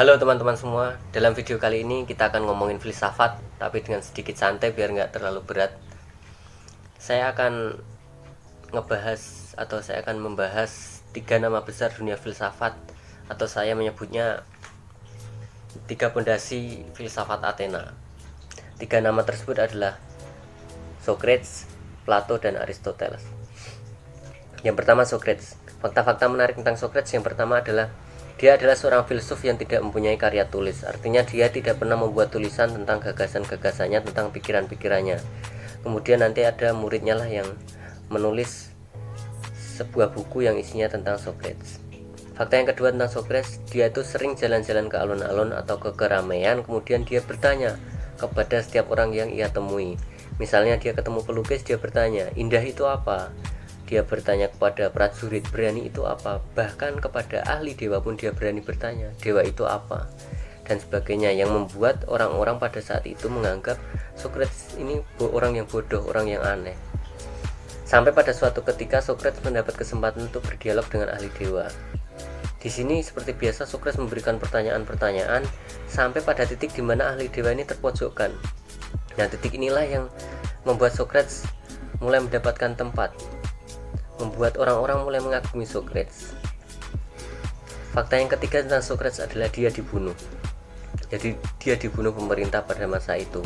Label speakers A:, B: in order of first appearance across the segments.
A: Halo teman-teman semua, dalam video kali ini kita akan ngomongin filsafat, tapi dengan sedikit santai biar nggak terlalu berat. Saya akan membahas 3 nama besar dunia filsafat, atau saya menyebutnya 3 pondasi filsafat Athena. 3 nama tersebut adalah Socrates, Plato, dan Aristoteles. Yang pertama, Socrates. Fakta-fakta menarik tentang Socrates yang pertama adalah dia adalah seorang filsuf yang tidak mempunyai karya tulis. Artinya dia tidak pernah membuat tulisan tentang gagasan-gagasannya, tentang pikiran-pikirannya. Kemudian nanti ada muridnya lah yang menulis sebuah buku yang isinya tentang Socrates. Fakta yang kedua tentang Socrates, dia itu sering jalan-jalan ke alun-alun atau ke keramaian. Kemudian dia bertanya kepada setiap orang yang ia temui. Misalnya dia ketemu pelukis, dia bertanya, indah itu apa? Dia bertanya kepada prajurit, berani itu apa? Bahkan kepada ahli dewa pun dia berani bertanya, dewa itu apa? Dan sebagainya, yang membuat orang-orang pada saat itu menganggap Socrates ini orang yang bodoh, orang yang aneh. Sampai pada suatu ketika Socrates mendapat kesempatan untuk berdialog dengan ahli dewa. Di sini seperti biasa Socrates memberikan pertanyaan-pertanyaan sampai pada titik di mana ahli dewa ini terpojokkan. Nah, titik inilah yang membuat Socrates mulai mendapatkan tempat, membuat orang-orang mulai mengagumi Socrates. Fakta yang ketiga tentang Socrates adalah dia dibunuh. Jadi dia dibunuh pemerintah pada masa itu.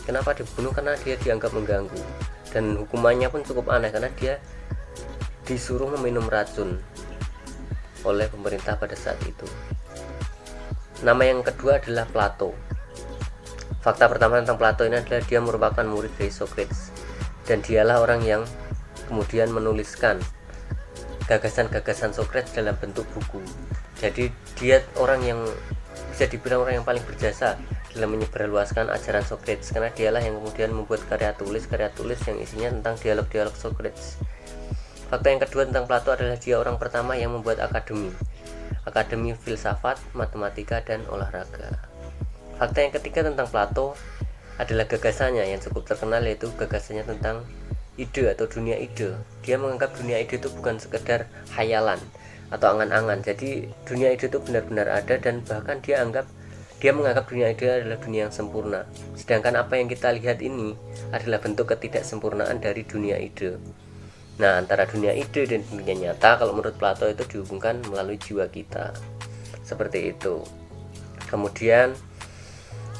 A: Kenapa dibunuh? Karena dia dianggap mengganggu. Dan hukumannya pun cukup aneh karena dia disuruh meminum racun oleh pemerintah pada saat itu. Nama yang kedua adalah Plato. Fakta pertama tentang Plato ini adalah dia merupakan murid dari Socrates. Dan dialah orang yang kemudian menuliskan gagasan-gagasan Socrates dalam bentuk buku. Jadi dia orang yang bisa dibilang orang yang paling berjasa dalam menyebarluaskan ajaran Socrates, karena dialah yang kemudian membuat karya tulis yang isinya tentang dialog-dialog Socrates. Fakta yang kedua tentang Plato adalah dia orang pertama yang membuat akademi filsafat, matematika, dan olahraga. Fakta yang ketiga tentang Plato adalah gagasannya yang cukup terkenal, yaitu gagasannya tentang ide atau dunia ide. Dia menganggap dunia ide itu bukan sekedar hayalan atau angan-angan. Jadi dunia ide itu benar-benar ada, dan bahkan dia menganggap dunia ide adalah dunia yang sempurna. Sedangkan apa yang kita lihat ini adalah bentuk ketidaksempurnaan dari dunia ide. Nah, antara dunia ide dan dunia nyata kalau menurut Plato itu dihubungkan melalui jiwa kita. Seperti itu. Kemudian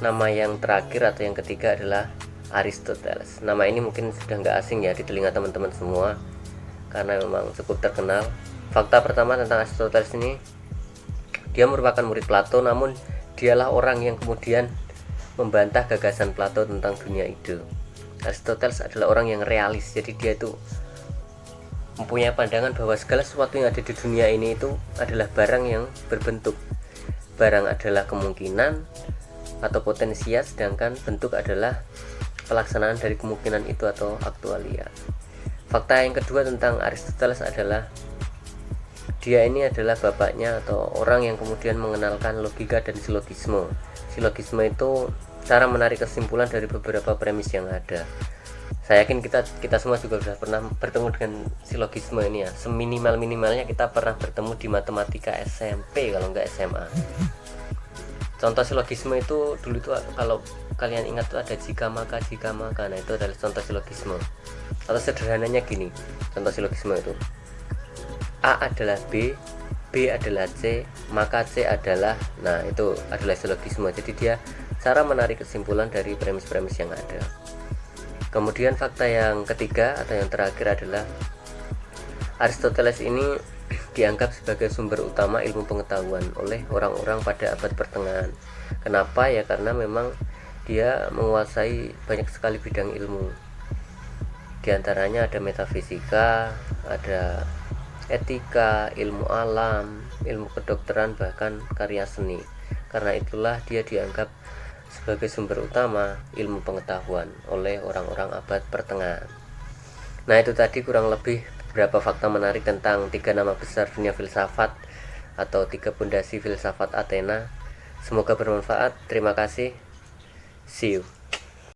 A: nama yang terakhir atau yang ketiga adalah Aristoteles. Nama ini mungkin sudah nggak asing ya di telinga teman-teman semua karena memang cukup terkenal. Fakta pertama tentang Aristoteles ini, dia merupakan murid Plato, namun dialah orang yang kemudian membantah gagasan Plato tentang dunia ide. Aristoteles adalah orang yang realis, jadi dia itu mempunyai pandangan bahwa segala sesuatu yang ada di dunia ini itu adalah barang yang berbentuk. Barang adalah kemungkinan atau potensial, sedangkan bentuk adalah pelaksanaan dari kemungkinan itu atau aktualia. Fakta yang kedua tentang Aristoteles adalah dia ini adalah bapaknya atau orang yang kemudian mengenalkan logika dan silogisme. Silogisme itu cara menarik kesimpulan dari beberapa premis yang ada. Saya yakin kita semua juga sudah pernah bertemu dengan silogisme ini ya. Seminimal-minimalnya kita pernah bertemu di matematika SMP kalau enggak SMA. Contoh silogisme itu dulu itu kalau kalian ingat tuh ada jika maka. Nah, itu adalah contoh silogisme. Atau sederhananya gini, contoh silogisme itu A adalah B, B adalah C, maka C adalah, nah itu adalah silogisme. Jadi dia cara menarik kesimpulan dari premis-premis yang ada. Kemudian fakta yang ketiga atau yang terakhir adalah Aristoteles ini dianggap sebagai sumber utama ilmu pengetahuan oleh orang-orang pada abad pertengahan. Kenapa ya? Karena memang dia menguasai banyak sekali bidang ilmu. Di antaranya ada metafisika, ada etika, ilmu alam, ilmu kedokteran, bahkan karya seni. Karena itulah dia dianggap sebagai sumber utama ilmu pengetahuan oleh orang-orang abad pertengahan. Nah, itu tadi kurang lebih beberapa fakta menarik tentang 3 nama besar dunia filsafat atau 3 pondasi filsafat Athena. Semoga bermanfaat. Terima kasih. See you.